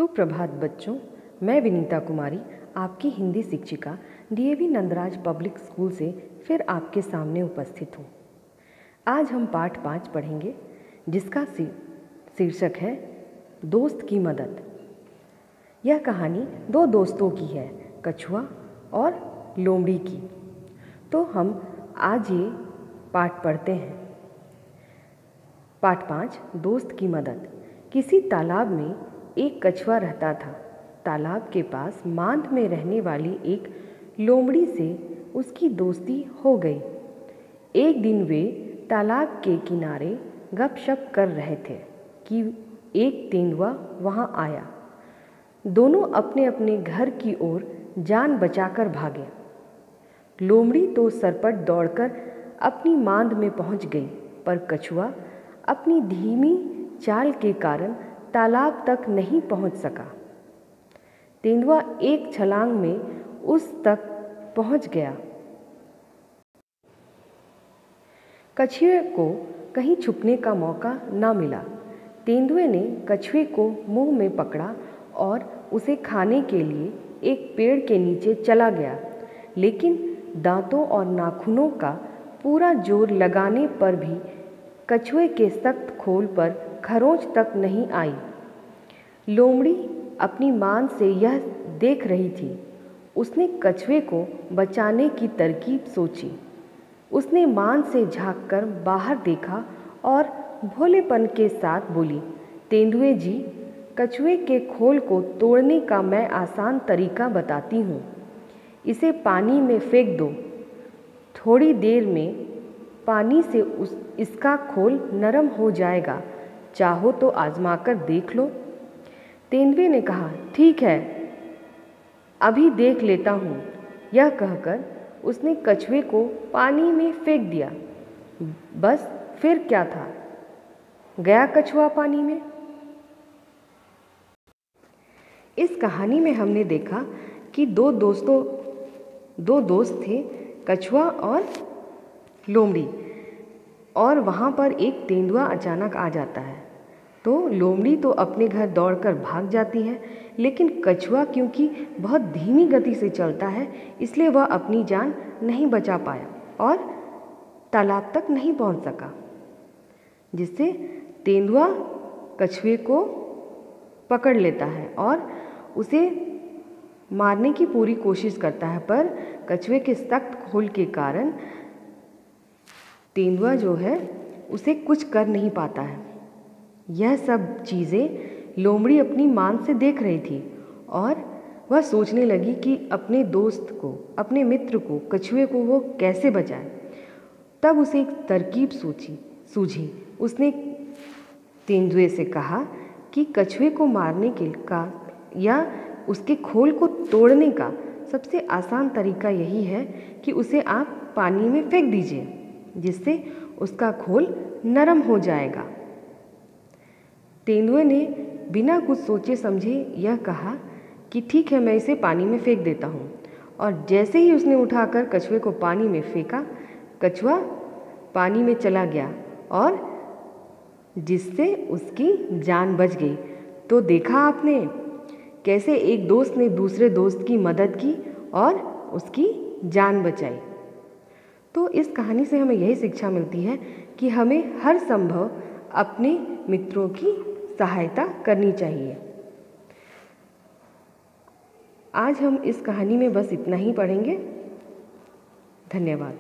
सुप्रभात बच्चों, मैं विनीता कुमारी आपकी हिंदी शिक्षिका डीएवी नंदराज पब्लिक स्कूल से फिर आपके सामने उपस्थित हूँ। आज हम पाठ 5 पढ़ेंगे जिसका शीर्षक है दोस्त की मदद। यह कहानी दो दोस्तों की है, कछुआ और लोमड़ी की। तो हम आज ये पाठ पढ़ते हैं। पाठ 5 दोस्त की मदद। किसी तालाब में एक कछुआ रहता था। तालाब के पास मांद में रहने वाली एक लोमड़ी से उसकी दोस्ती हो गई। एक दिन वे तालाब के किनारे गपशप कर रहे थे कि एक तेंदुआ वहां आया। दोनों अपने अपने घर की ओर जान बचाकर भागे। लोमड़ी तो सरपट दौड़कर अपनी मांद में पहुंच गई, पर कछुआ अपनी धीमी चाल के कारण तालाब तक नहीं पहुंच सका। तेंदुआ एक छलांग में उस तक पहुंच गया। कछुए को कहीं छुपने का मौका न मिला। तेंदुए ने कछुए को मुंह में पकड़ा और उसे खाने के लिए एक पेड़ के नीचे चला गया, लेकिन दांतों और नाखूनों का पूरा जोर लगाने पर भी कछुए के सख्त खोल पर खरोंच तक नहीं आई। लोमड़ी अपनी मांद से यह देख रही थी। उसने कछुए को बचाने की तरकीब सोची। उसने मांद से झांककर बाहर देखा और भोलेपन के साथ बोली, तेंदुए जी, कछुए के खोल को तोड़ने का मैं आसान तरीका बताती हूँ। इसे पानी में फेंक दो। थोड़ी देर में पानी से इसका खोल नरम हो जाएगा। चाहो तो आजमाकर देख लो। तेंदुए ने कहा, ठीक है, अभी देख लेता हूँ। यह कहकर उसने कछुए को पानी में फेंक दिया। बस फिर क्या था, गया कछुआ पानी में। इस कहानी में हमने देखा कि दो दोस्त थे, कछुआ और लोमड़ी, और वहाँ पर एक तेंदुआ अचानक आ जाता है। तो लोमड़ी तो अपने घर दौड़कर भाग जाती है, लेकिन कछुआ क्योंकि बहुत धीमी गति से चलता है, इसलिए वह अपनी जान नहीं बचा पाया और तालाब तक नहीं पहुंच सका, जिससे तेंदुआ कछुए को पकड़ लेता है और उसे मारने की पूरी कोशिश करता है, पर कछुए के सख्त खोल के कारण तेंदुआ जो है उसे कुछ कर नहीं पाता है। यह सब चीज़ें लोमड़ी अपनी मांद से देख रही थी और वह सोचने लगी कि अपने दोस्त को, अपने मित्र को, कछुए को वो कैसे बचाए। तब उसे एक तरकीब सूझी। उसने तेंदुए से कहा कि कछुए को मारने का या उसके खोल को तोड़ने का सबसे आसान तरीका यही है कि उसे आप पानी में फेंक दीजिए, जिससे उसका खोल नरम हो जाएगा। तेंदुए ने बिना कुछ सोचे समझे यह कहा कि ठीक है, मैं इसे पानी में फेंक देता हूँ। और जैसे ही उसने उठाकर कछुए को पानी में फेंका, कछुआ पानी में चला गया और जिससे उसकी जान बच गई। तो देखा आपने कैसे एक दोस्त ने दूसरे दोस्त की मदद की और उसकी जान बचाई। तो इस कहानी से हमें यही शिक्षा मिलती है कि हमें हर संभव अपने मित्रों की सहायता करनी चाहिए। आज हम इस कहानी में बस इतना ही पढ़ेंगे। धन्यवाद।